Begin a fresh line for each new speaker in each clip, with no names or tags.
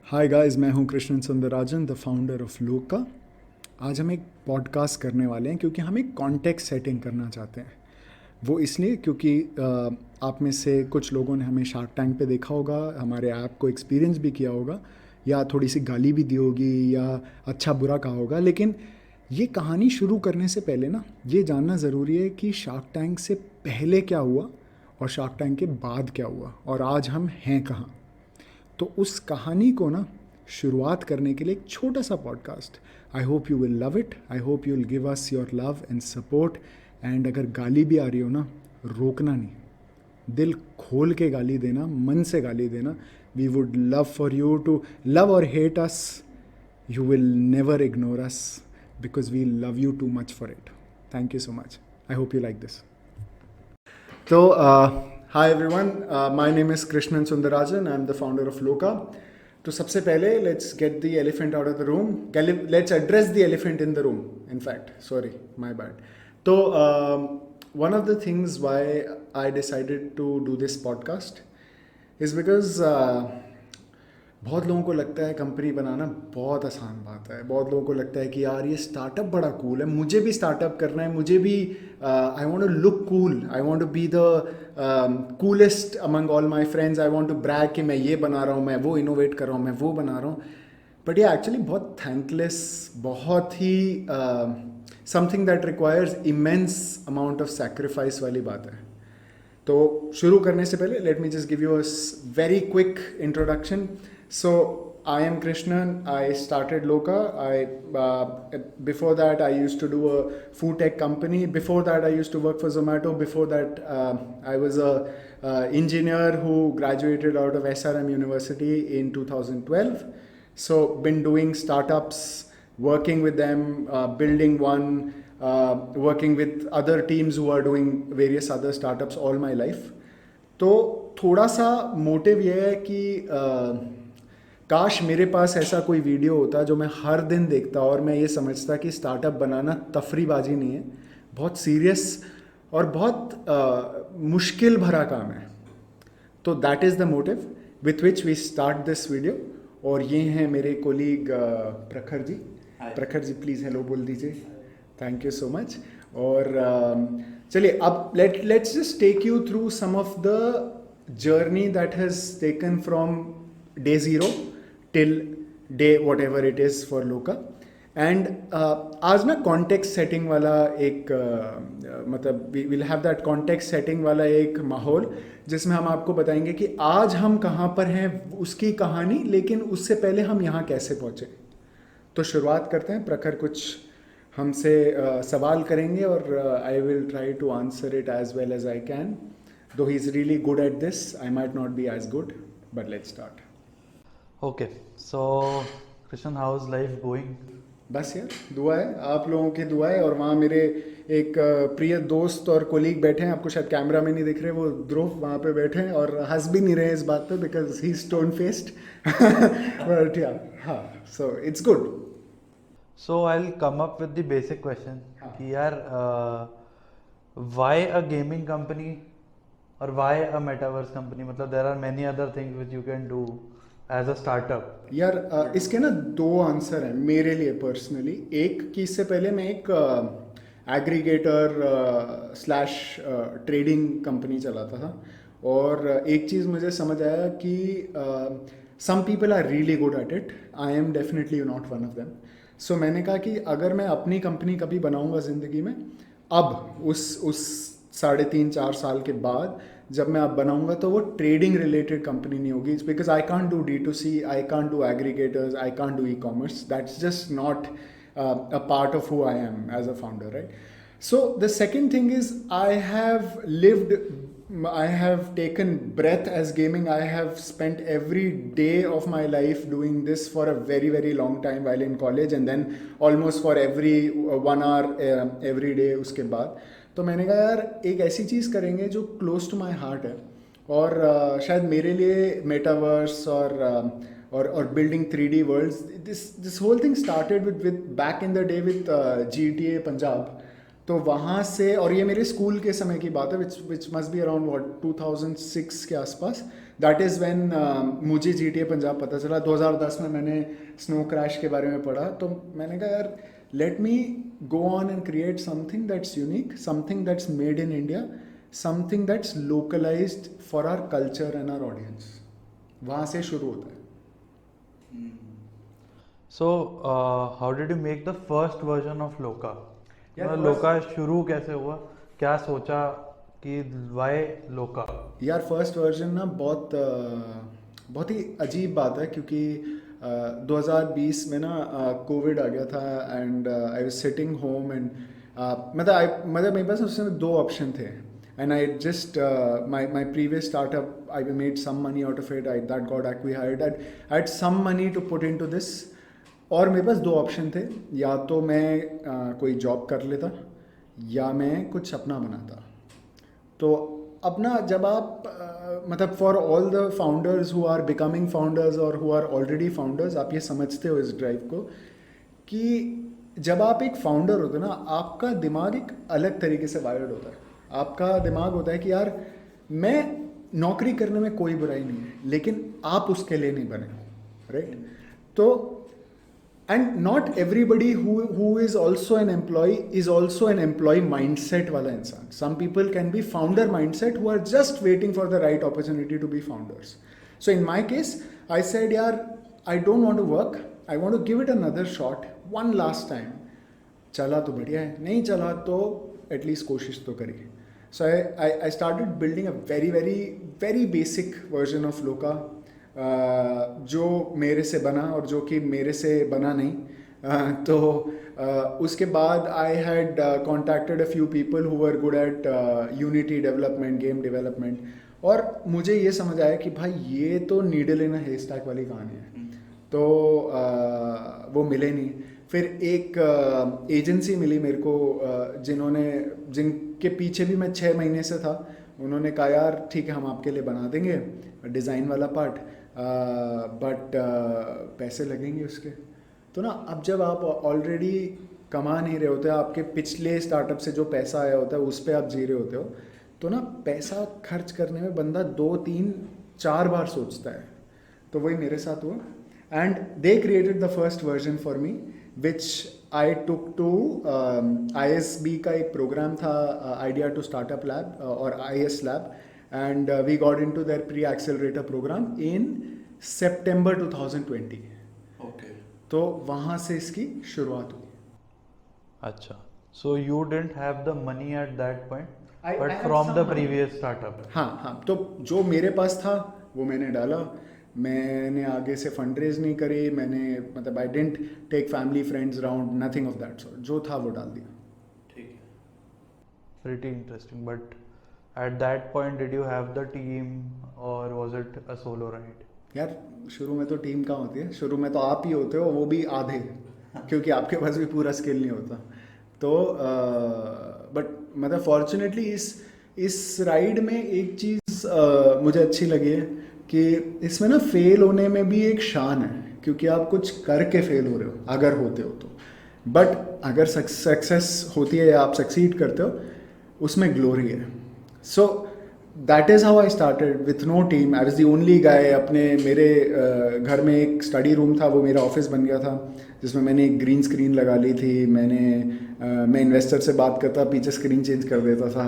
हाय guys, मैं हूं Krishnan Sundararajan, the founder of Loka. आज हम एक पॉडकास्ट करने वाले हैं क्योंकि हम एक कॉन्टेक्स्ट सेटिंग करना चाहते हैं। वो इसलिए क्योंकि आप में से कुछ लोगों ने हमें शार्क टैंक पे देखा होगा, हमारे ऐप को एक्सपीरियंस भी किया होगा, या थोड़ी सी गाली भी दी होगी, या अच्छा बुरा कहा होगा। लेकिन ये कहानी शुरू करने से पहले ना ये जानना ज़रूरी है कि शार्क टैंक से पहले क्या हुआ और शार्क टैंक के बाद क्या हुआ, और आज हम हैं कहाँ। तो उस कहानी को ना शुरुआत करने के लिए एक छोटा सा podcast. I hope you will love it, I hope you will give us your love and support. And अगर गाली भी आ रही हो ना, रोकना नहीं, दिल खोल के गाली देना, मन से गाली देना। We would love for you to love और hate us, you will never ignore us because we love you too much for it. Thank you so much, I hope you like this. तो hi everyone, my name is Krishnan Sundararajan. I'm the founder of Loka. तो सबसे पहले let's get the elephant out of the room. Let's address the elephant in the room. In fact, sorry, my bad. तो one of the things why I decided to do this podcast is because बहुत लोगों को लगता है company बनाना बहुत आसान बात है। बहुत लोगों को लगता है कि यार ये स्टार्टअप बड़ा कूल है, मुझे भी स्टार्टअप करना है, मुझे भी I want to look cool, I want to be the coolest among all my friends, I want to brag कि मैं ये बना रहा हूँ, मैं वो इनोवेट कर रहा हूँ, मैं वो बना रहा हूँ। बट ये एक्चुअली बहुत थैंकलेस, बहुत ही something that requires immense amount of sacrifice वाली बात है। तो शुरू करने से पहले let me just give you a very quick introduction. So I am Krishnan. I started Loka. Before that I used to do a food tech company. Before that I used to work for Zomato. Before that I was a engineer who graduated out of SRM University in 2012. So been doing startups, working with them, building one, working with other teams who are doing various other startups all my life. तो थोड़ा सा motive ये है कि काश मेरे पास ऐसा कोई वीडियो होता जो मैं हर दिन देखता और मैं ये समझता कि स्टार्टअप बनाना तफरीबाजी नहीं है, बहुत सीरियस और बहुत मुश्किल भरा काम है. तो that is the motive with which we start this video. और ये हैं मेरे कोलीग प्रखर जी. प्रखर जी प्लीज़ हेलो बोल दीजिए. Thank you so much. और चलिए अब let's just take you through some of the journey that has taken from day zero till day whatever it is for Loka. And आज ना कॉन्टेक्स्ट सेटिंग वाला एक मतलब we will have that context setting वाला एक माहौल जिसमें हम आपको बताएंगे कि आज हम कहाँ पर हैं, उसकी कहानी, लेकिन उससे पहले हम यहाँ कैसे पहुँचे. तो शुरुआत करते हैं. प्रखर कुछ हमसे सवाल करेंगे और I will try to answer it as well as I can. Though he is really good at this, I might not be as good, but let's start.
Okay, so Krishnan, how's life going?
बस यार दुआ है, आप लोगों की दुआ है. और वहाँ मेरे एक प्रिय दोस्त और कोलीग बैठे हैं, आपको शायद कैमरा में नहीं दिख रहे, वो ध्रुव वहाँ पे बैठे हैं और हंस भी नहीं रहे इस बात पे because he stone faced. But या हाँ, so it's good.
So I'll come up with the basic question कि यार why a gaming company or why a metaverse company? मतलब there are many other things which you can do as a startup.
यार इसके ना दो answer हैं मेरे लिए पर्सनली. एक कि इससे पहले मैं एक एग्रीगेटर स्लैश ट्रेडिंग कंपनी चलाता था और एक चीज़ मुझे समझ आया कि some people are really good at it. I am definitely not one of them. So मैंने कहा कि अगर मैं अपनी कंपनी कभी बनाऊंगा ज़िंदगी में, अब उस 3.5-4 साल के बाद जब मैं अब बनाऊंगा, तो वो ट्रेडिंग रिलेटेड कंपनी नहीं होगी. Because I can't do D2C, I can't do aggregators, I can't do e-commerce. That's just not a part of who I am as a founder, right? So the second thing is I have taken breath as gaming. I have spent every day of my life doing this for a very, very long time while in college, and then almost for every 1 hour every day उसके बाद. तो मैंने कहा यार एक ऐसी चीज़ करेंगे जो क्लोज टू माई हार्ट है. और शायद मेरे लिए मेटावर्स और building 3D worlds, this whole thing started with back in the day with GTA Punjab. तो वहाँ से, और ये मेरे स्कूल के समय की बात है, which must be around what 2006 के आसपास. दैट इज़ व्हेन मुझे GTA पंजाब पता चला. 2010 में मैंने स्नो क्रैश के बारे में पढ़ा, तो मैंने कहा यार let me go on and create something that's unique, something that's made in India, something that's localised for our culture and our audience. वहाँ से शुरू होता है.
So, how did you make the first version of Loka?
यार,
मतलब लोका शुरू कैसे हुआ, क्या सोचा कि why Loka?
यार फर्स्ट वर्जन ना बहुत ही अजीब बात है, क्योंकि 2020 में ना कोविड आ गया था and I was sitting home and मतलब मेरे पास उस समय दो ऑप्शन थे. And I just my previous startup, I made some money out of it, I that got acquired, I had some money to put into this. और मेरे पास दो ऑप्शन थे, या तो मैं कोई जॉब कर लेता या मैं कुछ अपना बनाता. तो अपना जब आप मतलब for all the founders who are becoming founders और हु आर ऑलरेडी फाउंडर्स, आप ये समझते हो इस ड्राइव को कि जब आप एक फाउंडर होते हो ना, आपका दिमाग एक अलग तरीके से वायर्ड होता है. आपका दिमाग होता है कि यार मैं नौकरी करने में कोई बुराई नहीं है, लेकिन आप उसके लिए नहीं बने हो, राइट? तो and not everybody who is also an employee is also an employee mindset वाला इंसान. Some people can be founder mindset who are just waiting for the right opportunity to be founders. So in my case, I said, यार I don't want to work, I want to give it another shot, one last time. चला तो बढ़िया है, नहीं चला तो at least कोशिश तो करिए. So I started building a very very very basic version of Loka, जो मेरे से बना और जो कि मेरे से बना नहीं. तो उसके बाद I had contacted a few people who were good at unity development, game development, और मुझे ये समझ आया कि भाई ये तो needle in a hey stack वाली कहानी है. तो वो मिले नहीं. फिर एक एजेंसी मिली मेरे को, जिनके पीछे भी मैं 6 महीने से था. उन्होंने कहा यार ठीक है हम आपके लिए बना देंगे डिज़ाइन वाला पार्ट, बट पैसे लगेंगे उसके. तो ना अब जब आप ऑलरेडी कमा नहीं रहे होते, आपके पिछले स्टार्टअप से जो पैसा आया होता है उस पर आप जी रहे होते हो, तो ना पैसा खर्च करने में बंदा 2, 3, 4 बार सोचता है. तो वही मेरे साथ हुआ. And they created the first version for me, which I took to ISB का एक प्रोग्राम था, आइडिया टू स्टार्टअप लैब और IS lab, and we got into their pre-accelerator program in September 2020.
Okay.
तो वहाँ से इसकी शुरुआत हुई.
अच्छा, so you didn't have the money at that point,
I
but
had
from
some
the
money.
previous startup.
हाँ, तो जो मेरे पास था वो मैंने डाला. मैंने आगे से फंड रेज नहीं करी, मैंने मतलब I didn't take family friends round, nothing of that sort. जो था वो डाल दिया.
ठीक है. Pretty interesting, but at that point did you have the team or was it a solo ride?
यार शुरू में तो टीम कहाँ होती है, शुरू में तो आप ही होते हो, वो भी आधे, क्योंकि आपके पास भी पूरा स्किल नहीं होता. तो बट मतलब फॉर्चुनेटली इस राइड में एक चीज़ मुझे अच्छी लगी है कि इसमें ना फेल होने में भी एक शान है, क्योंकि आप कुछ करके फेल हो रहे हो अगर होते हो तो. बट अगर सक्सेस होती है या आप सक्सीड करते हो, उसमें ग्लोरी है. So that is how I started with no team. I was the only guy. मेरे घर में एक स्टडी रूम था, वो मेरा ऑफिस बन गया था, जिसमें मैंने एक ग्रीन स्क्रीन लगा ली थी. मैं इन्वेस्टर से बात करता, पीछे स्क्रीन चेंज कर देता था.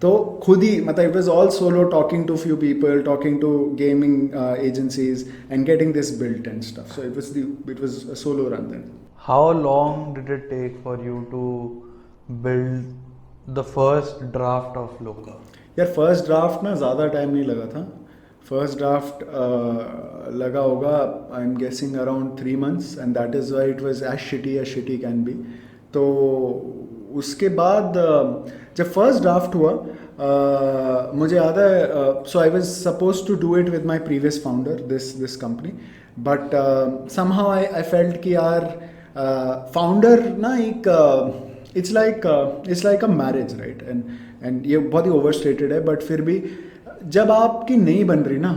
तो खुद ही मतलब it was all solo, talking to few people, talking to gaming agencies and getting this built and stuff. So it was a solo run then.
How long did it take for you to build the first draft of Loka?
यार first draft ना ज़्यादा time नहीं लगा था. First draft लगा होगा I am guessing around 3 months, and that is why it was as shitty can be. तो उसके बाद जब फर्स्ट ड्राफ्ट हुआ, मुझे याद है, so I was suppose to do it with my previous founder this company, but somehow I felt कि यार फाउंडर ना एक it's like a marriage, right? And ये बहुत ही ओवर स्टेटेड है, बट फिर भी जब आपकी नहीं बन रही ना,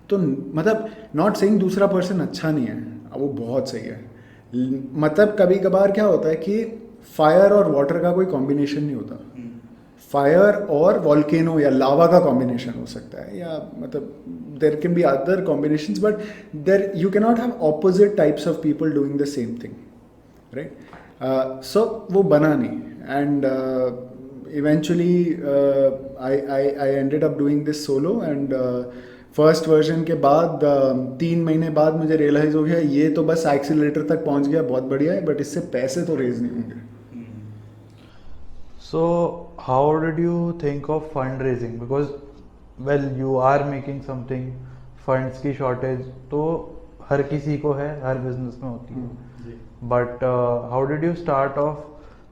तो मतलब नॉट सेइंग दूसरा पर्सन अच्छा नहीं है, वो बहुत सही है. मतलब कभी कभार क्या होता है कि फायर और वाटर का कोई कॉम्बिनेशन नहीं होता, फायर और वॉल्केनो या लावा का कॉम्बिनेशन हो सकता है, या मतलब there can be other combinations, but there you can not have opposite types of people doing the same thing, right? So वो बना नहीं, and eventually I ended up doing this solo, and first version के बाद 3 महीने बाद मुझे realise हो गया ये तो बस एक्सीलरेटर तक पहुंच गया, बहुत बढ़िया है, बट इससे पैसे तो रेज नहीं होंगे.
So, how did you think of fundraising? Because, well, you are making something, funds की shortage तो हर किसी को है, हर बिजनेस में होती है. But how did you start off?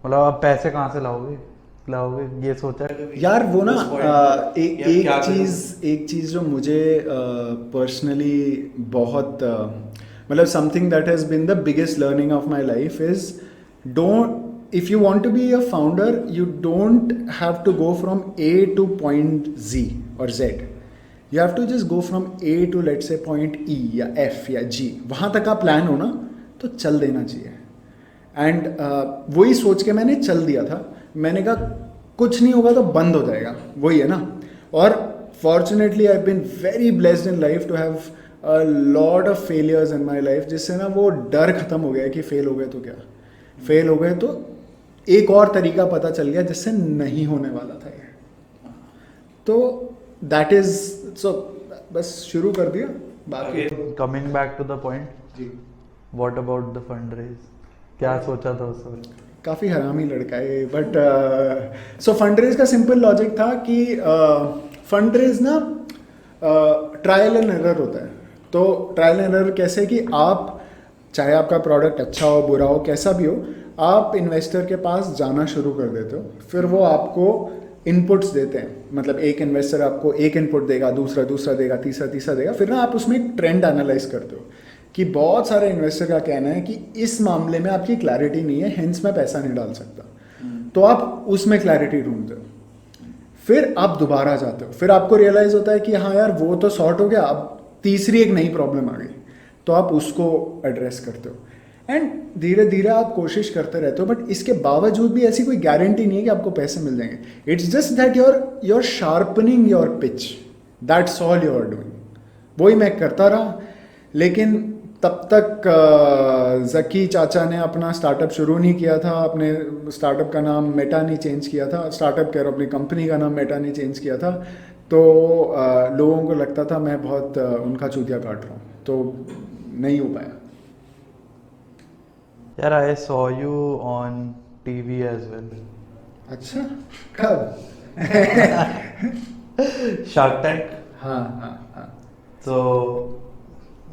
मतलब आप पैसे कहाँ से लाओगे ये सोचा है कभी?
यार वो ना
क्या
एक चीज़ जो मुझे पर्सनली बहुत मतलब something that has been the biggest learning of my life is, don't, if you want to be a founder, you don't have to go from A to point Z or Z. You have to just go from A to let's say point E या F या G. वहाँ तक का plan हो ना तो चल देना चाहिए. एंड वही सोच के मैंने चल दिया था. मैंने कहा कुछ नहीं होगा तो बंद हो जाएगा, वही है ना. और fortunately I have been very blessed in life to have a lot of failures in my life, जिससे ना वो डर खत्म हो गया कि फेल हो गए तो क्या, फेल हो गए तो एक और तरीका पता चल गया जिससे नहीं होने वाला था ये. तो दैट इज, सो बस शुरू कर दिया. बाकी
coming back to the point,
जी,
what about the fund raise? क्या सोचा था उस वक्त?
काफ़ी हरामी लड़का है, बट सो फंड रेज का सिंपल लॉजिक था कि फंड रेज ना ट्रायल एंड एरर होता है. तो ट्रायल एंड एरर कैसे कि आप चाहे आपका प्रोडक्ट अच्छा हो बुरा हो कैसा भी हो, आप इन्वेस्टर के पास जाना शुरू कर देते हो, फिर वो आपको इनपुट्स देते हैं. मतलब एक इन्वेस्टर आपको एक इनपुट देगा, दूसरा देगा, तीसरा देगा, फिर ना आप उसमें एक ट्रेंड एनालाइज करते हो कि बहुत सारे इन्वेस्टर का कहना है कि इस मामले में आपकी क्लैरिटी नहीं है, हेंस मैं पैसा नहीं डाल सकता. तो आप उसमें क्लैरिटी ढूंढते हो, फिर आप दोबारा जाते हो, फिर आपको रियलाइज होता है कि हाँ यार वो तो सॉर्ट हो गया, अब तीसरी एक नई प्रॉब्लम आ गई, तो आप उसको एड्रेस करते हो. एंड धीरे धीरे आप कोशिश करते रहते हो, बट इसके बावजूद भी ऐसी कोई गारंटी नहीं है कि आपको पैसे मिल जाएंगे. It's just that your sharpening your pitch, that's all you are doing. वही मैं करता रहा, लेकिन तब तक जकी चाचा ने अपना स्टार्टअप शुरू नहीं किया था, अपने स्टार्टअप का नाम मेटा नहीं चेंज किया था, स्टार्टअप कह रहा हूँ अपनी कंपनी का नाम मेटा नहीं चेंज किया था. तो लोगों को लगता था मैं बहुत उनका चूतिया काट रहा हूँ, तो नहीं हो पाया.
यार I saw you on TV as well.
अच्छा, कब?
Shark Tank.
हाँ.
तो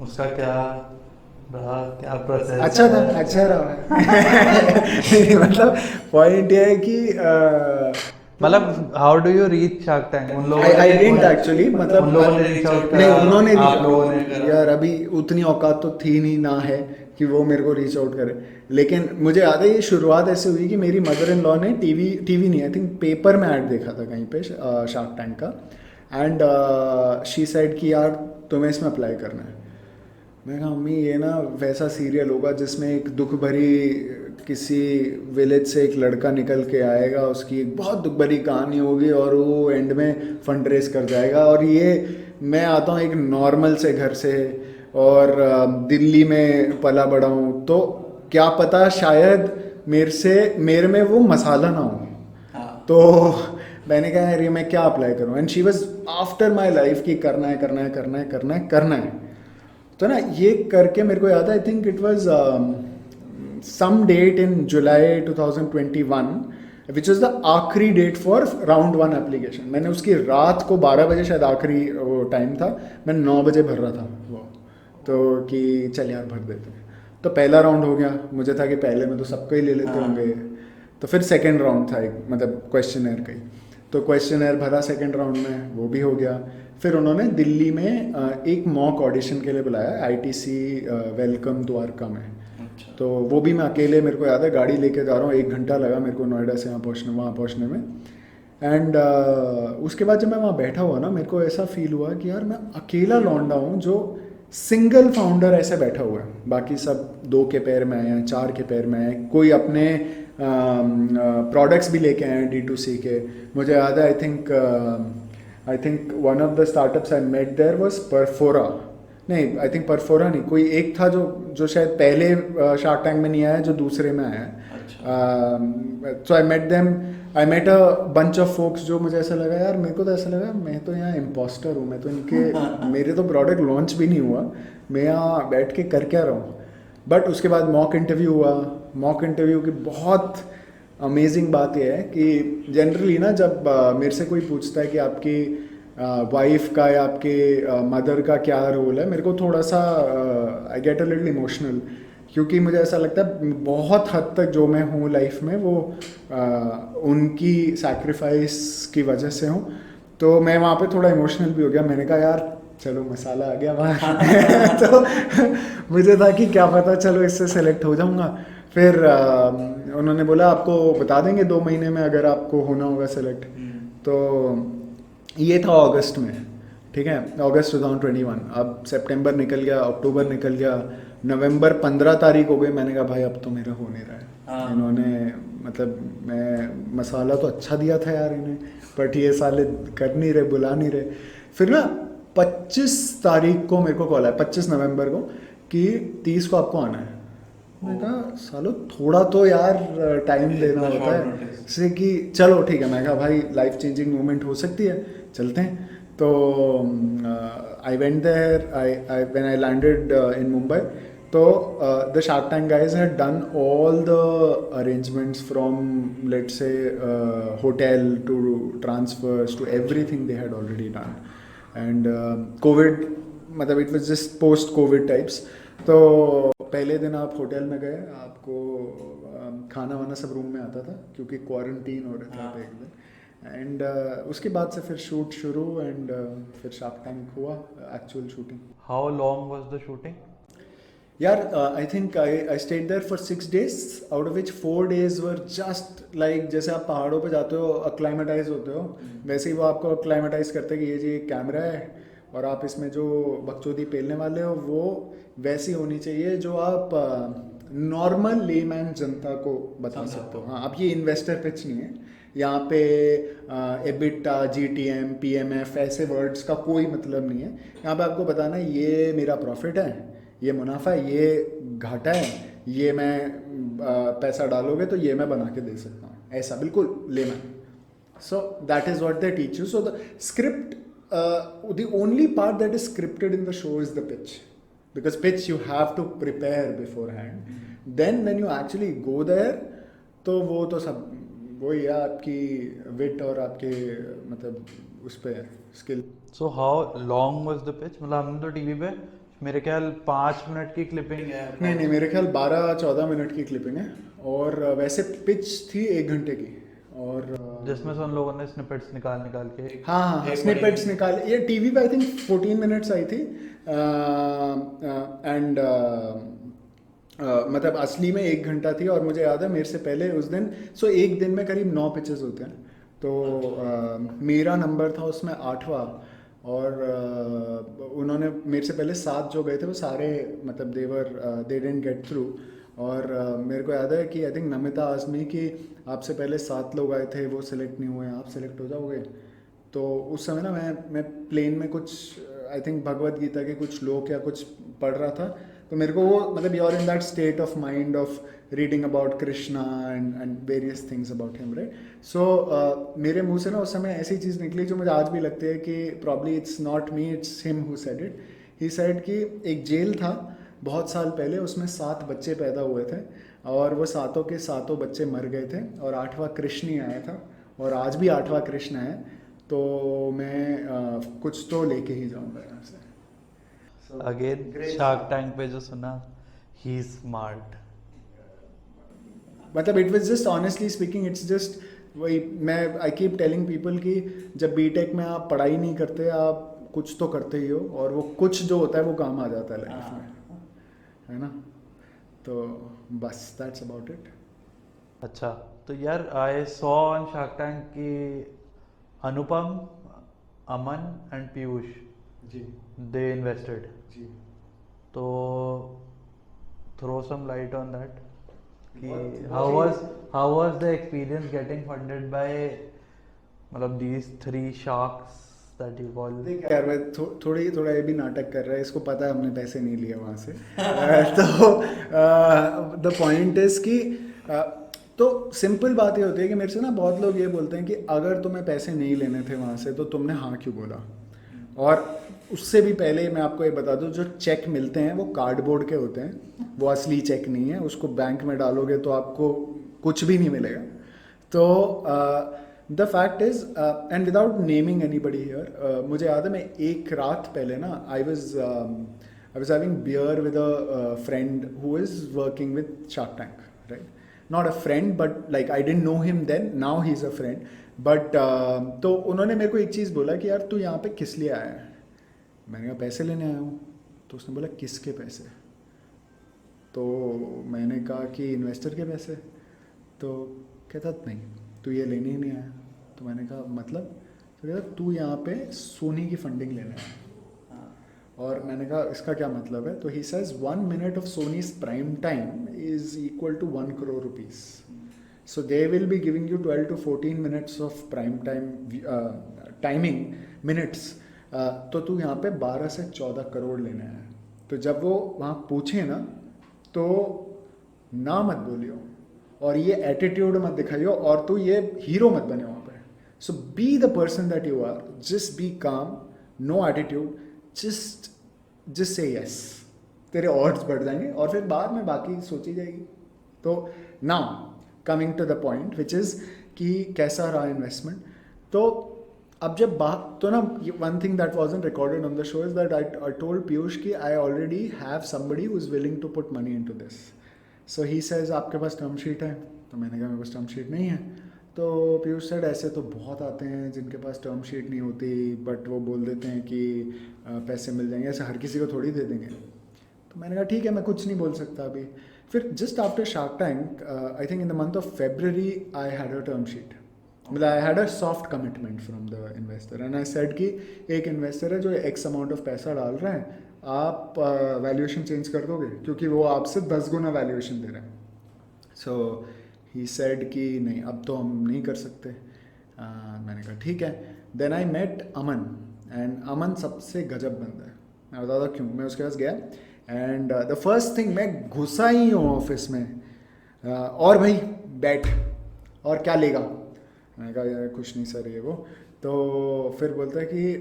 उसका क्या रहा, क्या प्रोसेस?
अच्छा रहा. मतलब पॉइंट ये है कि
मतलब how do you reach shark tank? उन लोगों
आई डिडंट एक्चुअली, मतलब
उन लोगों ने रीच आउट
नहीं, उन्होंने
आप लोगों ने करा?
यार अभी उतनी औकात तो थी नहीं ना है कि वो मेरे को रीच आउट करे. लेकिन मुझे याद है ये शुरुआत ऐसे हुई कि मेरी मदर इन लॉ ने टीवी नहीं, आई थिंक पेपर में ऐड देखा था कहीं पे शार्क टैंक का, एंड शी सेड कि यार तुम्हें इसमें अप्लाई करना है. मैं कहा मम्मी ये ना वैसा सीरियल होगा जिसमें एक दुख भरी किसी विलेज से एक लड़का निकल के आएगा, उसकी एक बहुत दुख भरी कहानी होगी और वो एंड में फंड रेज कर जाएगा, और ये मैं आता हूँ एक नॉर्मल से घर से और दिल्ली में पला बड़ा हूँ, तो क्या पता शायद मेरे में वो मसाला ना हो. तो मैंने कहा यार ये मैं क्या अप्लाई करूँ, and she was after my life कि करना है. तो ना ये करके मेरे को याद है, I think it was some date in July 2021 which is the आखिरी डेट फॉर राउंड 1 एप्लीकेशन. मैंने उसकी रात को 12 बजे शायद आखिरी वो टाइम था, मैं 9 बजे भर रहा था वो, तो कि चल यार भर देते हैं. तो पहला राउंड हो गया, मुझे था कि पहले में तो सबको ही ले लेते होंगे. तो फिर सेकेंड राउंड था एक, मतलब क्वेश्चनर का ही, तो क्वेश्चनर भरा सेकेंड राउंड में, वो भी हो गया. फिर उन्होंने दिल्ली में एक मॉक ऑडिशन के लिए बुलाया, ITC वेलकम द्वारका में. तो वो भी मैं अकेले, मेरे को याद है गाड़ी लेके जा रहा हूँ, 1 घंटा लगा मेरे को नोएडा से वहाँ पहुँचने में. एंड उसके बाद जब मैं वहाँ बैठा हुआ ना, मेरे को ऐसा फील हुआ कि यार मैं अकेला लौंडा हूँ जो सिंगल फाउंडर ऐसे बैठा हुआ है, बाकी सब 2 के पैर में आए हैं, 4 के पैर में आए, कोई अपने प्रोडक्ट्स भी लेके आए हैं D2C के. मुझे याद है I think one of the startups I met there was Perfora. नहीं, आई थिंक परफोरा नहीं, कोई एक था जो शायद पहले शार्क टैंक में नहीं आया, जो दूसरे में आया. So I met a bunch of folks जो मुझे ऐसा लगा, यार मेरे को तो ऐसा लगा मैं तो यहाँ इम्पोस्टर हूँ, मैं तो इनके मेरे तो प्रोडक्ट लॉन्च भी नहीं हुआ, मैं यहाँ बैठ के कर क्या रहा हूँ. बट उसके बाद मॉक इंटरव्यू हुआ. मॉक इंटरव्यू की बहुत अमेजिंग बात यह है कि जनरली ना जब मेरे से कोई पूछता है कि आपकी वाइफ का या आपके मदर का क्या रोल है, मेरे को थोड़ा सा I get a little emotional, क्योंकि मुझे ऐसा लगता है बहुत हद तक जो मैं हूँ लाइफ में वो उनकी सैक्रिफाइस की वजह से हूँ. तो मैं वहाँ पे थोड़ा इमोशनल भी हो गया. मैंने कहा यार चलो मसाला आ गया बाहर. तो मुझे था कि क्या पता चलो इससे सेलेक्ट हो जाऊँगा. फिर उन्होंने बोला आपको बता देंगे 2 महीने में अगर आपको होना होगा सेलेक्ट. तो ये था अगस्त में, ठीक है, अगस्त 2021. अब सितंबर निकल गया, अक्टूबर निकल गया, नवंबर 15 तारीख हो गई. मैंने कहा भाई अब तो मेरा हो नहीं रहा है. इन्होंने मतलब मैं मसाला तो अच्छा दिया था यार इन्हें, बट ये साले कर नहीं रहे, बुला नहीं रहे. फिर ना 25 तारीख को मेरे को कॉल आया, 25 नवंबर को, कि 30 को आपको आना है. मैंने कहा सालो थोड़ा तो यार टाइम देना होता है से कि चलो ठीक है. मैं कहा भाई लाइफ चेंजिंग मोमेंट हो सकती है, चलते हैं. तो I went there, when I landed in Mumbai. तो the shark tank guys had done all the arrangements from let's say hotel to transfers to everything they had already done. And Covid मतलब it was just post Covid types. तो पहले दिन आप hotel में गए, आपको खाना वाना सब रूम में आता था क्योंकि क्वारंटीन हो रहा था एक दिन. एंड उसके बाद से फिर शूट शुरू एंड फिर शार्क टैंक हुआ, actual shooting.
How long was the shooting?
यार I think I stayed there for 6 days, out of which 4 days were just like जैसे आप पहाड़ों पे जाते हो अक्लाइमेटाइज होते हो, वैसे ही वो आपको अक्लाइमेटाइज करते हैं कि ये जी एक कैमरा है और आप इसमें जो बकचोदी पेलने वाले हो वो वैसी होनी चाहिए जो आप नॉर्मल लेमैन जनता को बता सकते हो. हाँ, अब ये इन्वेस्टर पिच नहीं है यहाँ पे. एबिटा, GTM, PMF ऐसे वर्ड्स का कोई मतलब नहीं है. यहाँ पे आपको बताना है ये मेरा प्रॉफिट है, ये मुनाफा है, ये घाटा है, ये मैं पैसा डालोगे तो ये मैं बना के दे सकता हूँ, ऐसा बिल्कुल layman. So that is what they teach you. So the script, the only part that is scripted in the show is the pitch, because pitch you have to prepare beforehand. Then when you actually go there तो वो तो सब वही है आपकी विट और आपके मतलब उस पे skill.
So how long was the pitch? मतलब हमने तो टीवी पे मेरे ख्याल 5 मिनट की क्लिपिंग है.
नहीं, मेरे ख्याल 12-14 मिनट की क्लिपिंग है. और वैसे पिच थी 1 घंटे की. और
जिसमें से उन लोगों ने स्निपेट्स निकाल के
हाँ स्निपेट्स निकाल. ये टीवी पे आई थिंक 14 मिनट्स आई थी. एंड मतलब असली में 1 घंटा थी. और मुझे याद है मेरे से पहले उस दिन, सो एक दिन में करीब 9 पिचेस होते हैं. तो मेरा नंबर था उसमें 8वां. और उन्होंने मेरे से पहले 7 जो गए थे वो सारे मतलब दे डिडंट गेट थ्रू. और मेरे को याद है कि आई थिंक नमिता आजमी की आपसे पहले 7 लोग आए थे, वो सिलेक्ट नहीं हुए, आप सिलेक्ट हो जाओगे. तो उस समय ना मैं प्लेन में कुछ आई थिंक भगवत गीता के कुछ श्लोक या कुछ पढ़ रहा था. तो मेरे को वो मतलब you are in that state of mind of reading about Krishna and various things about him, right. So मेरे मुंह से ना उस समय ऐसी चीज़ निकली जो मुझे आज भी लगती है कि probably it's not me, it's him who said it. He said कि एक जेल था बहुत साल पहले, उसमें 7 बच्चे पैदा हुए थे और वो 7 के 7 बच्चे मर गए थे और 8वां कृष्ण ही आया था. और आज भी 8वां कृष्ण है. तो मैं कुछ तो लेके ही जाऊंगा यहाँ से.
अगेन शार्क टैंक पे जो सुना, ही इज स्मार्ट.
मतलब it was just honestly speaking it's just वही. मैं आई कीप टेलिंग पीपल कि जब बीटेक में आप पढ़ाई नहीं करते, आप कुछ तो करते ही हो और वो कुछ जो होता है वो काम आ जाता है लाइफ में, है ना. तो बस दैट्स अबाउट इट.
अच्छा, तो यार I saw on shark tank की Anupam, Aman and Piyush
ji
they invested.
जी.
तो throw some light on that. कि how was the experience getting funded by मतलब these three sharks that you call?
देख यार मैं थोड़ा ये भी नाटक कर रहा है, इसको पता है हमने पैसे नहीं लिए वहाँ से। तो द पॉइंट इज कि तो सिंपल बात ये होती है कि मेरे से ना बहुत लोग ये बोलते हैं कि अगर तुम्हें पैसे नहीं लेने थे वहाँ से तो तुमने हाँ क्यों बोला। और उससे भी पहले मैं आपको ये बता दूं, जो चेक मिलते हैं वो कार्डबोर्ड के होते हैं, वो असली चेक नहीं है। उसको बैंक में डालोगे तो आपको कुछ भी नहीं मिलेगा। तो the fact is and without naming anybody here, मुझे याद है मैं एक रात पहले ना I was having beer with a friend who is working with Shark Tank, right? Not a friend but like I didn't know him then, now he is a friend. But तो उन्होंने मेरे को एक चीज़ बोला कि यार तू यहाँ पे किस लिए आया है? मैंने कहा पैसे लेने आया हूँ। तो उसने बोला किसके पैसे? तो मैंने कहा कि इन्वेस्टर के पैसे। तो कहता नहीं, तू ये लेने ही नहीं आया। तो मैंने कहा मतलब? तो कहता तू यहाँ पे सोनी की फंडिंग लेने आया। और मैंने कहा इसका क्या मतलब है? तो he says 1 minute of Sony's prime time is equal to 1 crore rupees. So they will be giving you 12 to 14 minutes of prime time timing minutes. तो तू यहाँ पे 12 से 14 करोड़ लेने आया। तो जब वो वहाँ पूछे ना तो ना मत बोलियो और ये एटीट्यूड मत दिखाइयो और तू ये हीरो मत बने वहाँ पे। So be the person that you are, just be calm, no attitude, just say yes. तेरे ऑड्स बढ़ जाएंगे और फिर बाद में बाकी सोची जाएगी। तो now coming to the point which is कि कैसा रहा इन्वेस्टमेंट। तो अब जब बात तो ना, one thing that wasn't recorded on the show is that I told Piyush कि I already have somebody who is willing to put money into this. So he says आपके पास टर्म शीट है? तो मैंने कहा मेरे पास टर्म शीट नहीं है। तो पीयूष सेड ऐसे तो बहुत आते हैं जिनके पास टर्म शीट नहीं होती बट वो बोल देते हैं कि पैसे मिल जाएंगे, ऐसे हर किसी को थोड़ी दे देंगे। तो मैंने कहा ठीक है, मैं कुछ नहीं बोल सकता अभी। फिर just after shark tank, I think in the month of February I had a term sheet, मतलब I had a soft commitment from the investor and I said कि एक इन्वेस्टर है जो एक्स अमाउंट ऑफ पैसा डाल रहा है, आप वैल्यूएशन चेंज कर दोगे क्योंकि वो आपसे 10 गुना वैल्यूएशन दे रहे हैं। सो ही सेड कि नहीं अब तो हम नहीं कर सकते। मैंने कहा ठीक है। Then I met Aman and Aman सबसे गजब बंदा है, मैं बताता क्यों। मैं उसके पास गया एंड द फर्स्ट थिंग, मैं घुसा ही हूँ ऑफिस में, और भाई बैठ, और क्या लेगा? मैंने कहा यार कुछ नहीं सर ये वो। तो फिर बोलता है कि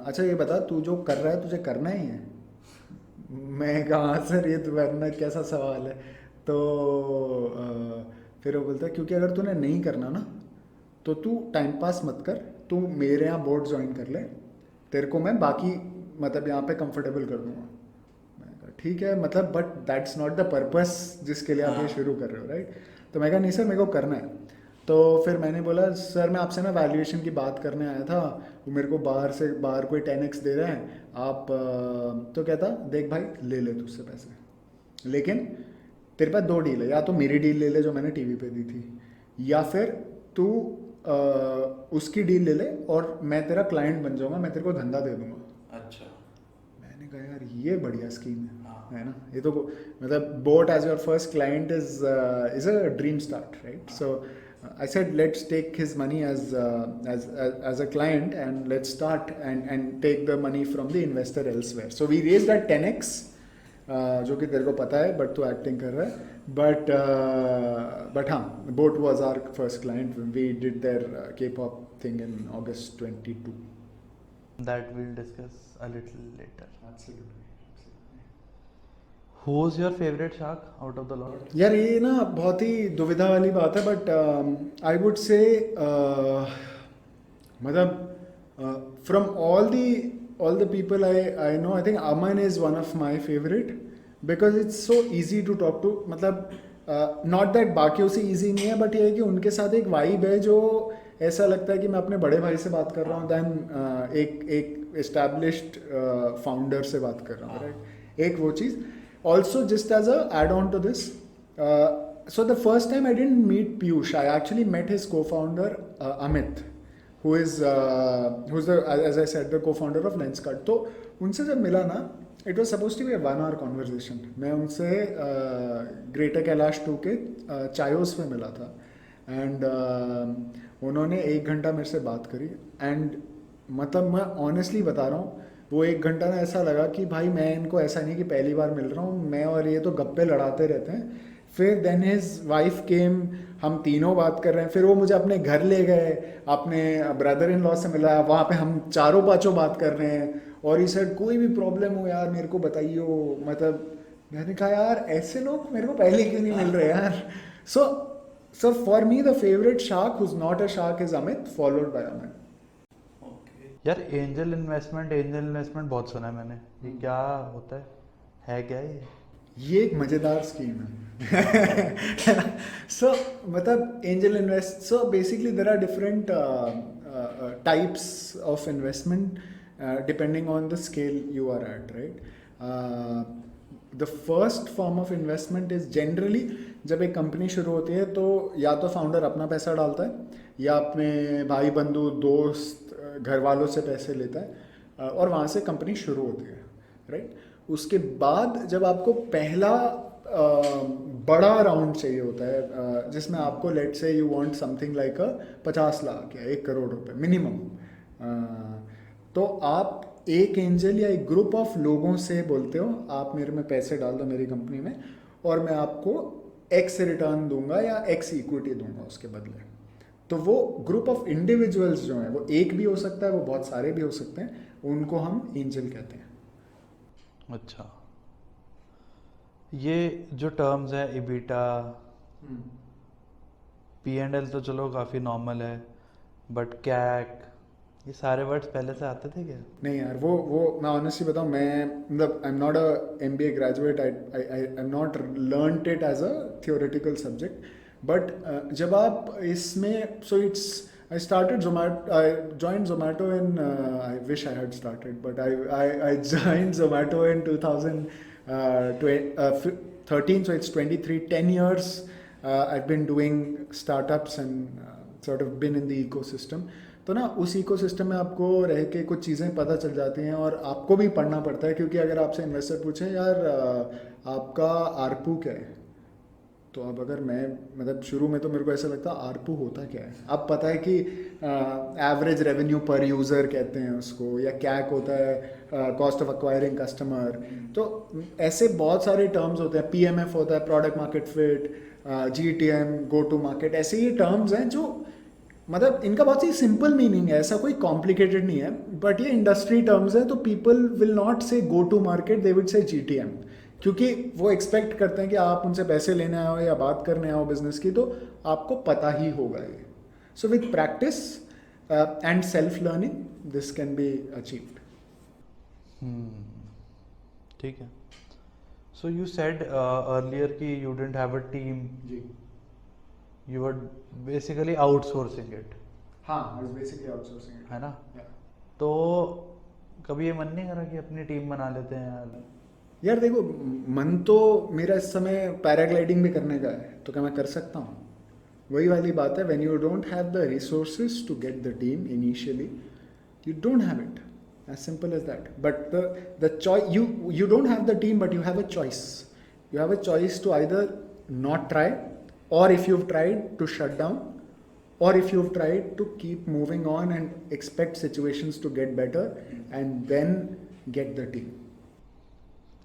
अच्छा ये बता तू जो कर रहा है तुझे करना ही है? मैं कहा हाँ सर ये तो वरना कैसा सवाल है। तो फिर वो बोलता है क्योंकि अगर तूने नहीं करना ना तो तू टाइम पास मत कर, तू मेरे यहाँ बोर्ड ज्वाइन कर ले, तेरे को मैं बाकी मतलब यहाँ पे कंफर्टेबल कर दूंगा। मैंने कहा ठीक है, मतलब but that's not the purpose जिसके लिए आप ये शुरू कर रहे हो, राइट? तो मैं कहा नहीं सर मेरे को करना है। तो फिर मैंने बोला सर मैं आपसे ना वैल्यूएशन की बात करने आया था, वो मेरे को बाहर कोई 10x दे रहा है आप। तो कहता देख भाई ले ले तुझसे पैसे, लेकिन तेरे पास 2 डील है, या तो मेरी डील ले ले जो मैंने टीवी पे दी थी, या फिर तू उसकी डील ले ले और मैं तेरा क्लाइंट बन जाऊंगा, मैं तेरे को धंधा दे दूंगा।
अच्छा।
मैंने कहा यार ये बढ़िया स्कीम है ना? ये तो मतलब boAt as your first client is a dream start, right? So I said let's take his money as a client and let's start and take the money from the investor elsewhere. So we raised at 10x, जो कि तेरे को पता है but तू acting कर रहा है। बट हाँ, boat was our first client. We did their K-pop thing in August 22.
That we'll discuss a little later.
Absolutely.
Who's your favorite shark out of the lot?
यार ये ना बहुत ही दुविधा वाली बात है बट आई वुड से मतलब from all the people I know, I think Aman is one of my favorite because it's so easy to talk to. मतलब not that बाकियों से easy नहीं है बट ये है कि उनके साथ एक वाइब है जो ऐसा लगता है कि मैं अपने बड़े भाई से बात कर रहा हूँ दैन एक established फाउंडर से बात कर रहा हूँ, राइट? एक वो चीज़। Also, just as a add-on to this, so the first time I didn't meet Piyush, I actually met his co-founder Amit, who is the, as I said, the co-founder of Lenskart. तो उनसे जब मिला ना, it was supposed to be a 1 hour conversation. मैं उनसे greater Kailash 2 के चायोस पे मिला था, एंड उन्होंने 1 घंटा मेरे से बात करी. एंड मतलब मैं ऑनेस्टली बता रहा हूँ, वो 1 घंटा ना ऐसा लगा कि भाई मैं इनको ऐसा नहीं कि पहली बार मिल रहा हूँ, मैं और ये तो गप्पे लड़ाते रहते हैं. फिर देन हिज वाइफ केम, हम तीनों बात कर रहे हैं. फिर वो मुझे अपने घर ले गए, अपने ब्रदर इन लॉ से मिला, वहाँ पे हम चारों पाँचों बात कर रहे हैं. और ये सर कोई भी प्रॉब्लम हो यार मेरे को बताइयो. मतलब मैंने कहा यार ऐसे लोग मेरे को पहले क्यों नहीं मिल रहे यार. So for me the favourite shark who's not a shark is Amit, followed by Amit.
यार एंजल इन्वेस्टमेंट बहुत सुना है मैंने, ये क्या होता है क्या
ये एक मज़ेदार स्कीम है. सो मतलब angel invest, so basically there are different types of investment depending on the scale you are at, right. The first form of investment is generally जब एक कंपनी शुरू होती है तो या तो फाउंडर अपना पैसा डालता है या अपने भाई बंधु दोस्त घर वालों से पैसे लेता है, और वहाँ से कंपनी शुरू होती है, राइट. उसके बाद जब आपको पहला बड़ा राउंड चाहिए होता है, जिसमें आपको लेट से you want something like 50 lakh या 1 करोड़ रुपए मिनिमम, तो आप एक एंजल या एक ग्रुप ऑफ लोगों से बोलते हो आप मेरे में पैसे डाल दो मेरी कंपनी में, और मैं आपको एक्स रिटर्न दूंगा या एक्स इक्विटी दूंगा उसके बदले. तो वो ग्रुप ऑफ इंडिविजुअल्स जो हैं, वो एक भी हो सकता है, वो बहुत सारे भी हो सकते हैं, उनको हम एंजल कहते हैं.
अच्छा, ये जो टर्म्स है इबिटा, P&L तो चलो काफ़ी नॉर्मल है, बट कैक, ये सारे वर्ड्स पहले से आते थे क्या?
नहीं यार, वो मैं ऑनेस्टली बताऊँ, मैं मतलब I am not a MBA graduate, I am not learned it as a theoretical subject. But जब आप इसमें, so it's I started Zomato. I joined Zomato in. I wish I had started, but I joined Zomato in 2013. So it's 23, 10 years. I've been doing startups and sort of been in the ecosystem. तो ना उस ecosystem में आपको रह के कुछ चीज़ें पता चल जाती हैं, और आपको भी पढ़ना पड़ता है, क्योंकि अगर आपसे इन्वेस्टर पूछे यार आपका आरपू क्या है, तो अब अगर मैं मतलब शुरू में तो मेरे को ऐसा लगता है आरपू होता क्या है. अब पता है कि एवरेज रेवेन्यू पर यूज़र कहते हैं उसको, या कैक होता है कॉस्ट ऑफ एक्वायरिंग कस्टमर. तो ऐसे बहुत सारे टर्म्स होते हैं. PMF होता है product market fit, GTM go to market. ऐसे ही टर्म्स हैं जो मतलब इनका बहुत ही सिंपल मीनिंग है, ऐसा कोई कॉम्प्लिकेटेड नहीं है, बट ये इंडस्ट्री टर्म्स हैं. तो people will not say go to market, they will say GTM, क्योंकि वो एक्सपेक्ट करते हैं कि आप उनसे पैसे लेने आओ या बात करने आओ बिजनेस की, तो आपको पता ही होगा ये. So with practice and self learning this can be achieved.
ठीक है. सो यू सेड अर्लियर कि you didn't have a team, you were basically outsourcing it.
हाँ, I was basically outsourcing it.
है ना?
Yeah.
तो कभी ये मन नहीं करा कि अपनी टीम बना लेते हैं यार?
यार देखो, मन तो मेरा इस समय पैराग्लाइडिंग भी करने का है, तो क्या मैं कर सकता हूँ? वही वाली बात है, when you don't have the resources to get the team initially, you don't have it, as simple as that. But the choice, you don't have the team, but you have a choice. You have a choice to either not try, or if you've tried, to shut down, or if you've tried, to keep moving on and expect situations to get better and then get the team.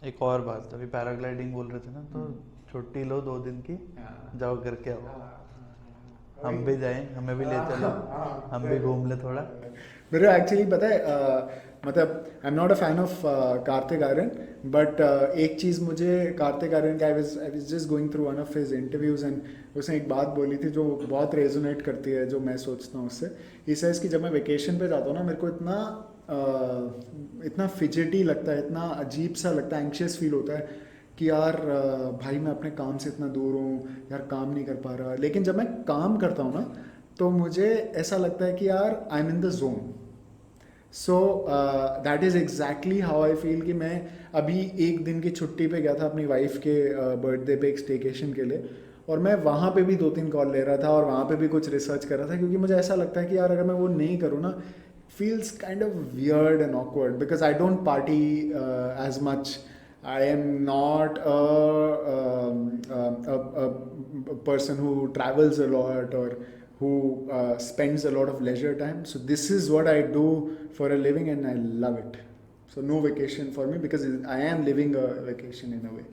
एक और बात, अभी paragliding बोल रहे थे ना, तो छुट्टी लो 2 दिन की, जाओ करके आओ. हम भी जाएं, हमें भी ले चलो, हम भी घूम ले थोड़ा.
मेरे एक्चुअली पता है, मतलब I am not a fan of Kartik Aaryan, but एक चीज़ मुझे कार्तिक आर्यन का, I was just going through one of his interviews, and उसने एक बात बोली थी जो बहुत रेजोनेट करती है, जो मैं सोचता हूँ उससे. ही सेज कि जब मैं वेकेशन पे जाता हूँ ना, मेरे को इतना फिजेटी लगता है, इतना अजीब सा लगता है, एंग्शियस फील होता है कि यार भाई मैं अपने काम से इतना दूर हूँ, यार काम नहीं कर पा रहा. लेकिन जब मैं काम करता हूँ ना, तो मुझे ऐसा लगता है कि यार I am in the zone. So that is exactly how I feel. कि मैं अभी 1 दिन की छुट्टी पे गया था अपनी वाइफ के बर्थडे पे एक स्टेकेशन के लिए, और मैं वहाँ पे भी 2-3 कॉल ले रहा था और वहाँ पे भी कुछ रिसर्च कर रहा था, क्योंकि मुझे ऐसा लगता है कि यार अगर मैं वो नहीं करूँ ना, feels kind of weird and awkward because I don't party as much. I am not a person who travels a lot or who spends a lot of leisure time. So this is what I do for a living and I love it. So no vacation for me because I am living a vacation in a way.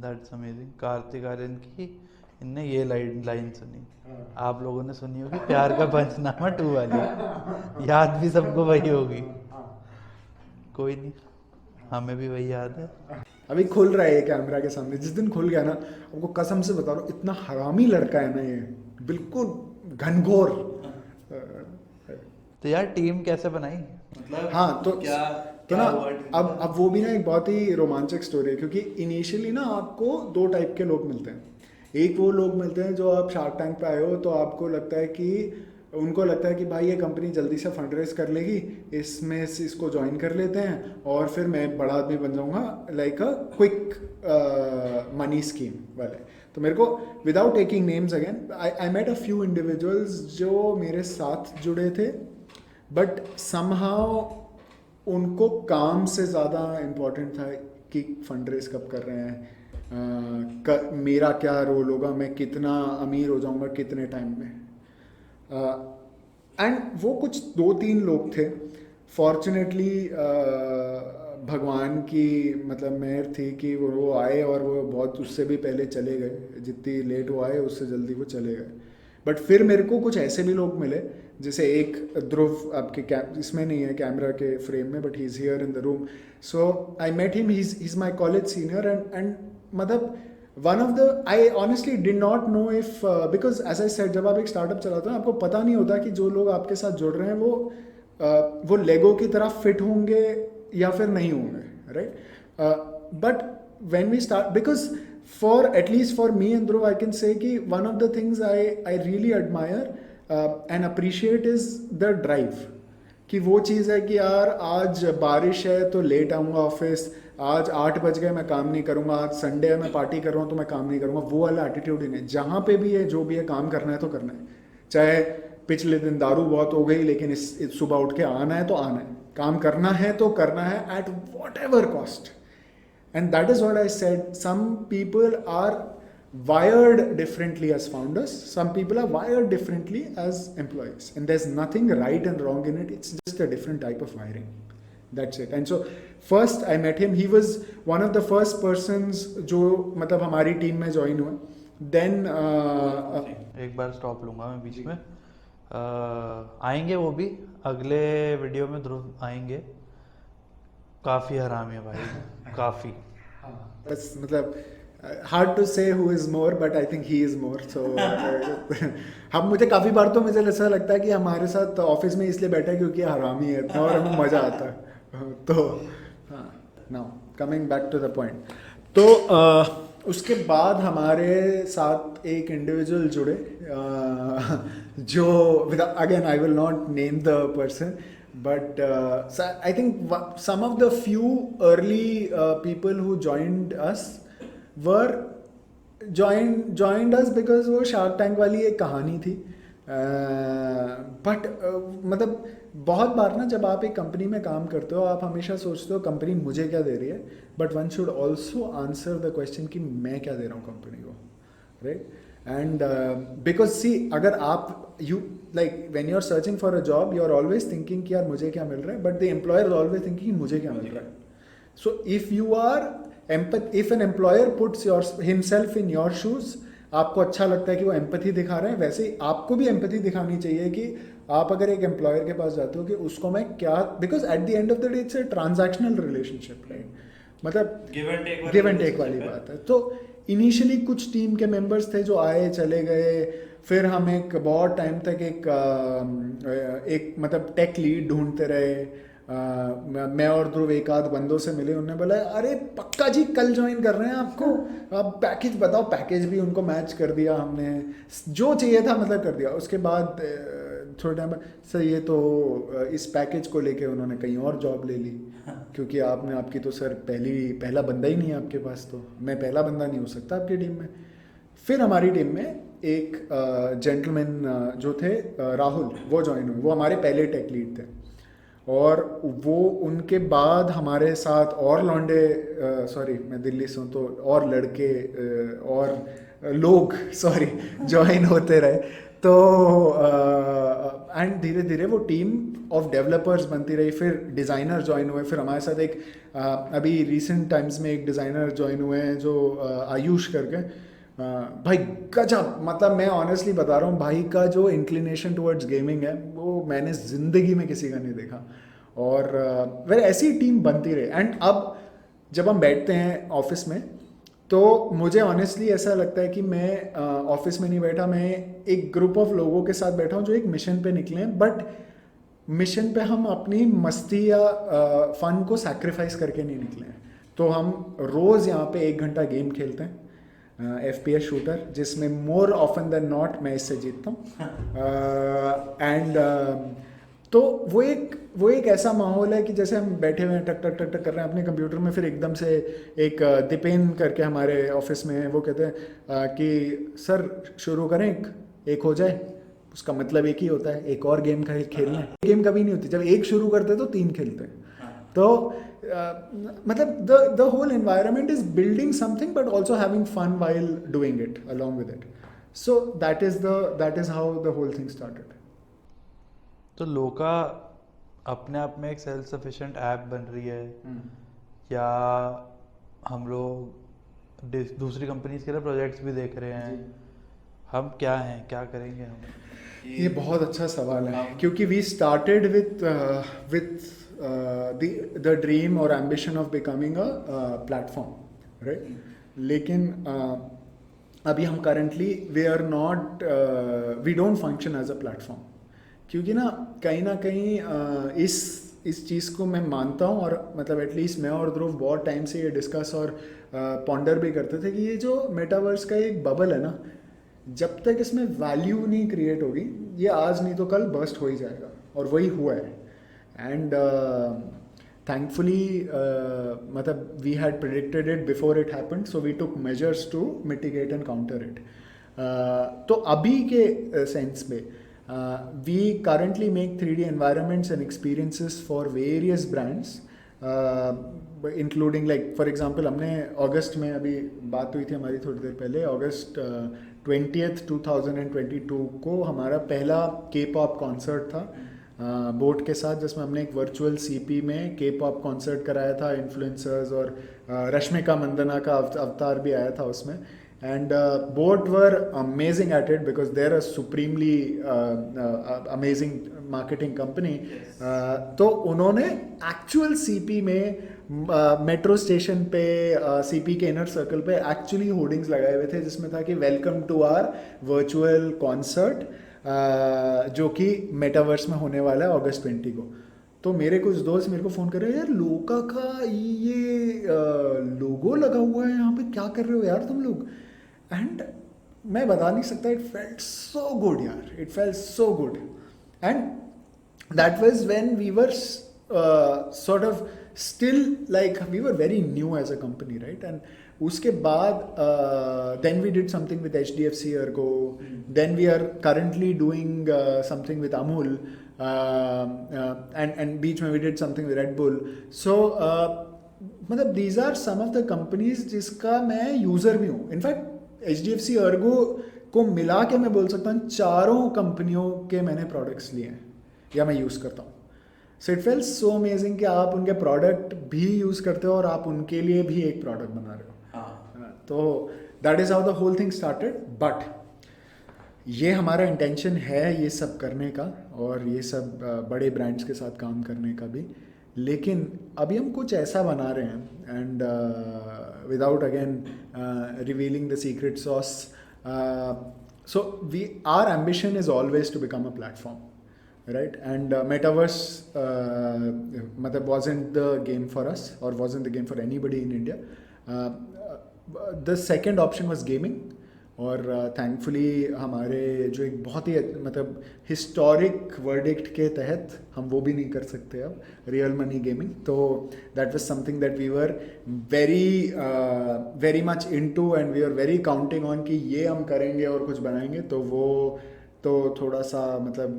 That's amazing. Kartik Aaryan की इनने ये line सुनी, आप लोगों ने सुनी होगी प्यार का पंचनामा 2 वाली, याद भी सबको वही होगी। कोई नहीं, हमें भी वही याद है।
अभी खुल रहा है ये कैमरा के सामने, जिस दिन खुल गया ना, आपको कसम से बता रहा हूँ, इतना हरामी लड़का है ना ये, बिल्कुल घनघोर।
तो यार टीम कैसे बनाई, मतलब
हाँ तो
क्या
तो ना
हुआ team
अब
का?
अब वो भी ना एक बहुत ही रोमांचक स्टोरी है, क्योंकि इनिशियली ना आपको 2 टाइप के लोग मिलते हैं। एक वो लोग मिलते हैं जो आप शार्क टैंक पे आए हो तो आपको लगता है कि उनको लगता है कि भाई ये कंपनी जल्दी से फंड रेज कर लेगी, इसमें से इसको ज्वाइन कर लेते हैं और फिर मैं बड़ा आदमी बन जाऊंगा, like a quick money scheme वाले। तो मेरे को without taking names again, I met a few individuals जो मेरे साथ जुड़े थे, बट समहाउ उनको काम से ज़्यादा इम्पोर्टेंट था कि फंड रेज कब कर रहे हैं, मेरा क्या रोल होगा, मैं कितना अमीर हो जाऊंगा कितने टाइम में। एंड वो कुछ 2-3 लोग थे, फॉर्चुनेटली भगवान की मतलब मेहर थी कि वो आए और वो बहुत उससे भी पहले चले गए, जितनी लेट वो आए उससे जल्दी वो चले गए। बट फिर मेरे को कुछ ऐसे भी लोग मिले, जैसे एक ध्रुव आपके इसमें नहीं है कैमरा के फ्रेम में, but he is here in the room. So I met him, he is my college senior and मतलब one of the, I honestly did not know if, because as I said, जब आप एक startup चलाते हो आपको पता नहीं होता कि जो लोग आपके साथ जुड़ रहे हैं वो लेगो की तरह फिट होंगे या फिर नहीं होंगे, right. But when we start, because for at least for me and Dhruv, I can say कि one of the things I really admire and appreciate is the drive, कि वो चीज़ है कि यार आज बारिश है तो लेट आऊँगा ऑफिस, आज 8 बज गए मैं काम नहीं करूँगा, आज संडे है मैं पार्टी कर रहा हूँ तो मैं काम नहीं करूँगा, वो वाला एटीट्यूड ही नहीं। जहाँ पे भी है जो भी है काम करना है तो करना है, चाहे पिछले दिन दारू बहुत हो गई लेकिन इस सुबह उठ के आना है तो आना है, काम करना है तो करना है at whatever cost. And that is what I said. Some people are wired differently as founders. Some people are wired differently as employees. And there's nothing right and wrong in it. It's just a different type of wiring. That's it. And so first I met him. He was one of the first persons जो मतलब हमारी team में join हुआ. Then
एक बार stop लूंगा मैं बीच में। आएंगे वो भी अगले वीडियो में, ध्रुव आएंगे। काफ़ी हरामी है भाई, काफ़ी।
बस मतलब hard to say who is more, but I think he is more. So हम मुझे काफ़ी बार तो मुझे ऐसा लगता है कि हमारे साथ ऑफिस में इसलिए बैठा है क्योंकि हरामी है इतना और हमें मज़ा आता है। तो हाँ, now coming back to the point, तो उसके बाद हमारे साथ एक इंडिविजुअल जुड़े जो again I will not name the person, but so I think some of the few early people who joined us joined us because वो शार्क टैंक वाली एक कहानी थी। बट मतलब बहुत बार ना जब आप एक कंपनी में काम करते हो आप हमेशा सोचते हो कंपनी मुझे क्या दे रही है, but one should also answer the question कि मैं क्या दे रहा हूँ कंपनी को, राइट। And because see, अगर आप you like when you're searching for a job, you're always thinking कि यार मुझे क्या मिल रहा है, but the employer is always thinking मुझे क्या मिल रहा है। So if you are if an employer puts himself in your shoes, आपको अच्छा लगता है कि वो एम्पैथी दिखा रहे हैं, वैसे ही आपको भी एम्पैथी दिखानी चाहिए कि आप अगर एक एम्प्लॉयर के पास जाते हो कि उसको मैं क्या, because at the end of the day it's a transactional relationship, right, मतलब गिव एंड टेक वाली बात है। तो इनिशियली कुछ टीम के मेंबर्स थे जो आए चले गए, फिर हम एक बहुत टाइम तक एक मतलब टेक लीड ढूंढते रहे। मैं और ध्रुव एक आध बंदों से मिले, उन्होंने बोला अरे पक्का जी कल ज्वाइन कर रहे हैं आपको, आप पैकेज बताओ। पैकेज भी उनको मैच कर दिया हमने, जो चाहिए था मतलब कर दिया। उसके बाद थोड़े टाइम सर ये तो इस पैकेज को लेके उन्होंने कहीं और जॉब ले ली, क्योंकि आपकी तो सर पहला बंदा ही नहीं है आपके पास, तो मैं पहला बंदा नहीं हो सकता आपकी टीम में। फिर हमारी टीम में एक जेंटलमैन जो थे राहुल, वो ज्वाइन हुए। वो हमारे पहले टेक लीड थे, और वो उनके बाद हमारे साथ और लौंडे, सॉरी मैं दिल्ली से हूँ तो और लड़के और लोग सॉरी ज्वाइन होते रहे। तो एंड धीरे धीरे वो टीम ऑफ डेवलपर्स बनती रही। फिर डिज़ाइनर ज्वाइन हुए। फिर हमारे साथ एक अभी रिसेंट टाइम्स में एक डिज़ाइनर ज्वाइन हुए हैं जो आयुष करके, भाई गजब, मतलब मैं ऑनेस्टली बता रहा हूँ, भाई का जो इंक्लिनेशन टुवर्ड्स गेमिंग है वो मैंने ज़िंदगी में किसी का नहीं देखा। और फिर ऐसी टीम बनती रही। एंड अब जब हम बैठते हैं ऑफिस में, तो मुझे ऑनेस्टली ऐसा लगता है कि मैं ऑफिस में नहीं बैठा, मैं एक ग्रुप ऑफ लोगों के साथ बैठा हूँ जो एक मिशन पे निकले हैं। बट मिशन पे हम अपनी मस्ती या फन को सैक्रिफाइस करके नहीं निकले हैं। तो हम रोज़ यहाँ पे 1 घंटा गेम खेलते हैं, FPS शूटर, जिसमें मोर ऑफन देन नॉट मैं इससे जीतता हूँ। एंड तो वो एक ऐसा माहौल है कि जैसे हम बैठे हुए हैं, टक टक टक टक कर रहे हैं अपने कंप्यूटर में। फिर एकदम से एक दीपेन करके हमारे ऑफिस में है, वो कहते हैं कि सर शुरू करें, एक हो जाए। उसका मतलब एक ही होता है, एक और गेम खेलना है। गेम कभी नहीं होती, जब एक शुरू करते हैं तो 3 खेलते हैं। तो मतलब the whole environment is building something but also having fun while doing it along with it. So that is how the whole thing started.
तो लोका अपने आप में एक सेल्फ सफिशिएंट ऐप बन रही है, या हम लोग दूसरी कंपनीज के लिए प्रोजेक्ट्स भी देख रहे हैं? हम क्या हैं, क्या करेंगे हम?
ये बहुत अच्छा सवाल है, क्योंकि we started with the dream और ambition of becoming a platform, right? लेकिन अभी हम currently we don't function as a platform, क्योंकि ना कहीं इस चीज़ को मैं मानता हूँ। और मतलब एटलीस्ट मैं और ध्रुव बहुत टाइम से ये डिस्कस और पॉन्डर भी करते थे कि ये जो मेटावर्स का एक बबल है ना, जब तक इसमें वैल्यू नहीं क्रिएट होगी, ये आज नहीं तो कल बर्स्ट हो ही जाएगा। और वही हुआ है। एंड थैंकफुली मतलब we had predicted it before it happened, so we took measures to mitigate and counter it. तो अभी के सेंस में we currently make 3D environments and experiences for various brands, including like for example हमने अगस्त में, अभी बात हुई थी हमारी थोड़ी देर पहले, अगस्त 20th 2022 को हमारा पहला K-pop कॉन्सर्ट था बोट के साथ, जिसमें हमने एक वर्चुअल CP में K-pop कॉन्सर्ट कराया था। इन्फ्लुएंसर्स और रश्मिका मंदना का अवतार भी आया था उसमें। And both were amazing at it because they're a supremely amazing marketing company. तो उन्होंने एक्चुअल CP में मेट्रो स्टेशन पे CP के इनर सर्कल पे एक्चुअली होर्डिंग्स लगाए हुए थे, जिसमें था कि welcome to our virtual concert, जो कि मेटावर्स में होने वाला है अगस्त 20 को। तो मेरे कुछ दोस्त मेरे को फ़ोन कर रहे हैं, यार लोका का ये लोगो लगा हुआ है यहाँ पे, क्या कर रहे हो यार तुम लोग? एंड मैं बता नहीं सकता, इट फेल्ट सो गुड यार, it felt so good. And that was when we were sort of still like we were very new as a company, right? And उसके बाद then we did something with HDFC Ergo, then we are currently doing something with Amul, and बीच में we did something with Red Bull. So मतलब these are some of the companies जिसका मैं user भी हूँ। In fact HDFC Ergo को मिला के मैं बोल सकता हूँ 4 कंपनियों के मैंने प्रोडक्ट्स लिए हैं या मैं यूज़ करता हूँ। So it fails so amazing कि आप उनके प्रोडक्ट भी यूज़ करते हो और आप उनके लिए भी एक प्रोडक्ट बना रहे हो। तो that is how the whole thing started. But ये हमारा इंटेंशन है ये सब करने का, और ये सब बड़े ब्रांड्स के साथ काम करने का भी। लेकिन अभी हम कुछ ऐसा बना रहे हैं, and without again revealing the secret sauce, so our ambition is always to become a platform, right? And metaverse matlab wasn't the game for us, or wasn't the game for anybody in India. The second option was gaming, और thankfully हमारे जो एक बहुत ही मतलब historic verdict के तहत हम वो भी नहीं कर सकते अब, रियल मनी गेमिंग। तो that was something that we were very much into and we are very counting on कि ये हम करेंगे और कुछ बनाएंगे। तो वो तो थोड़ा सा मतलब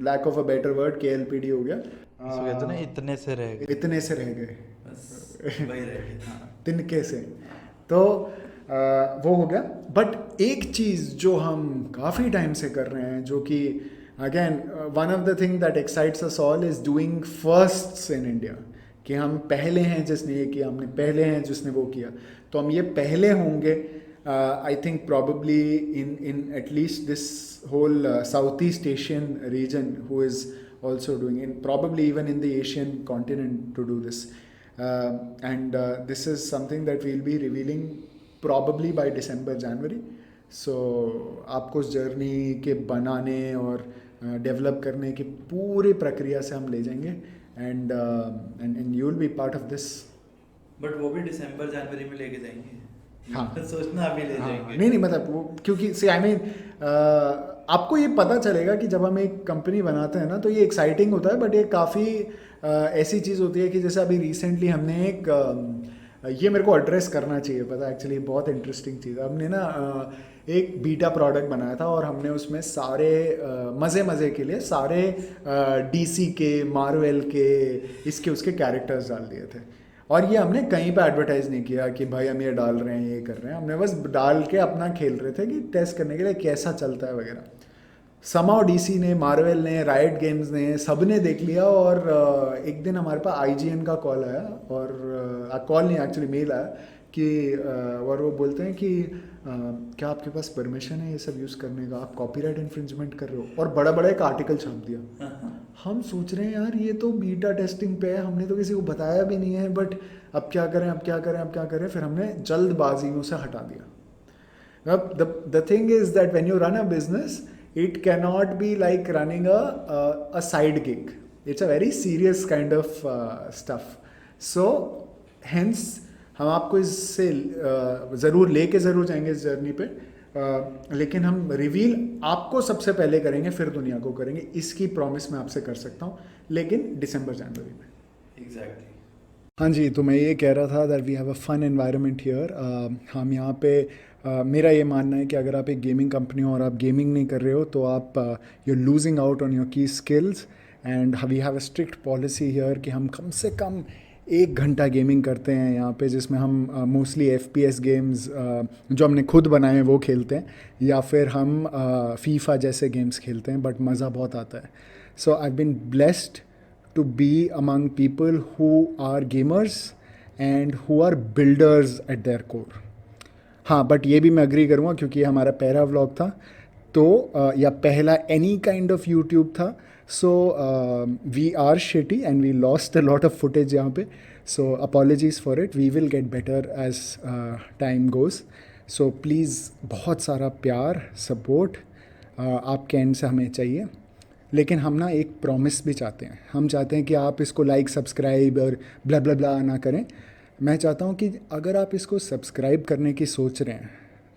lack of a better word KLPD हो गया।
इसको कहते हैं ना, इतने से रह गए।
इतने से रह गए,
बस वही रह गए।
हाँ, तिनके से। तो वो हो गया। बट एक चीज़ जो हम काफ़ी टाइम से कर रहे हैं, जो कि again one of the thing that excites us all is doing firsts in India, कि हम पहले हैं जिसने ये किया, हमने पहले हैं जिसने वो किया। तो हम ये पहले होंगे I think probably in at least this whole Southeast Asian region who is also doing it, probably even in the Asian continent to do this. And this is something that we'll be revealing probably by December, January. So आपको उस journey के बनाने और develop करने की पूरी प्रक्रिया से हम ले जाएंगे and you will be part of this.
But वो भी दिसंबर जनवरी में लेके जाएंगे।
हाँ,
सोचना अभी ले जाएंगे।
नहीं मतलब वो क्योंकि सी आई मीन आपको ये पता चलेगा कि जब हम एक कंपनी बनाते हैं ना तो ये एक्साइटिंग होता है, बट ये काफ़ी ऐसी चीज़ होती है कि जैसे अभी रिसेंटली हमने एक ये मेरे को एड्रेस करना चाहिए, पता एक्चुअली बहुत इंटरेस्टिंग चीज़ है। हमने ना एक बीटा प्रोडक्ट बनाया था और हमने उसमें सारे मज़े के लिए सारे DC के, मार्वल के, इसके उसके कैरेक्टर्स डाल दिए थे। और ये हमने कहीं पे एडवर्टाइज नहीं किया कि भाई हम ये डाल रहे हैं, ये कर रहे हैं। हमने बस डाल के अपना खेल रहे थे कि टेस्ट करने के लिए कैसा चलता है वगैरह। समाओ DC ने, मार्वल ने, राइट गेम्स ने, सब ने देख लिया। और एक दिन हमारे पास IGN का कॉल आया, और कॉल नहीं एक्चुअली मेल आया कि और वो बोलते हैं कि क्या आपके पास परमिशन है ये सब यूज़ करने का, आप कॉपीराइट इन्फ्रिंजमेंट कर रहे हो। और बड़ा बड़ा एक आर्टिकल छाप दिया। हम सोच रहे हैं यार ये तो बीटा टेस्टिंग पे है, हमने तो किसी को बताया भी नहीं है, बट अब क्या करें। फिर हमने जल्दबाजी में उसे हटा दिया। अब the thing is that when you run a business, it cannot be like running a side gig, it's a very serious kind of stuff. So hence हम आपको इससे ज़रूर लेके ज़रूर जाएंगे इस जर्नी पे, लेकिन हम रिवील आपको सबसे पहले करेंगे, फिर दुनिया को करेंगे। इसकी प्रॉमिस मैं आपसे कर सकता हूँ, लेकिन दिसंबर जनवरी में।
एग्जैक्टली।
हाँ जी, तो मैं ये कह रहा था that we have a fun environment here. हम यहाँ पे मेरा ये मानना है कि अगर आप एक गेमिंग कंपनी हो और आप गेमिंग नहीं कर रहे हो तो आप you are losing out on your key skills. And we have a strict policy here कि हम कम से कम 1 घंटा गेमिंग करते हैं यहाँ पे, जिसमें हम मोस्टली FPS गेम्स जो हमने खुद बनाए हैं वो खेलते हैं, या फिर हम FIFA जैसे गेम्स खेलते हैं, बट मज़ा बहुत आता है। So I been blessed to be among people who are gamers and who are builders at their core. हाँ, बट ये भी मैं अग्री करूँगा क्योंकि ये हमारा पहला व्लॉग था, तो या पहला एनी काइंड ऑफ यूट्यूब था। So we are shitty and we lost a lot of footage यहाँ पे, so apologies for it. We will get better as time goes. So please बहुत सारा प्यार, सपोर्ट आपके एंड से हमें चाहिए। लेकिन हम ना एक प्रॉमिस भी चाहते हैं। हम चाहते हैं कि आप इसको लाइक, सब्सक्राइब और ब्ला ब्ला ब्ला ना करें। मैं चाहता हूँ कि अगर आप इसको सब्सक्राइब करने की सोच रहे हैं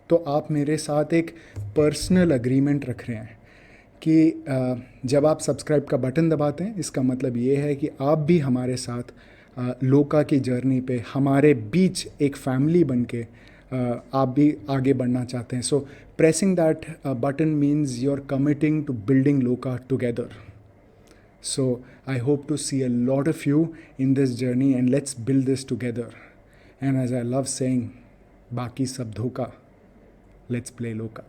तो आप मेरे साथ एक पर्सनल अग्रीमेंट रख रहे हैं कि जब आप सब्सक्राइब का बटन दबाते हैं, इसका मतलब ये है कि आप भी हमारे साथ लोका की जर्नी पे हमारे बीच एक फैमिली बन के आप भी आगे बढ़ना चाहते हैं। So pressing that button means you are committing to building Loka together. So I hope to see a lot of you in this journey and let's build this together. And as I love saying, बाकी सब धोखा, let's play लोका।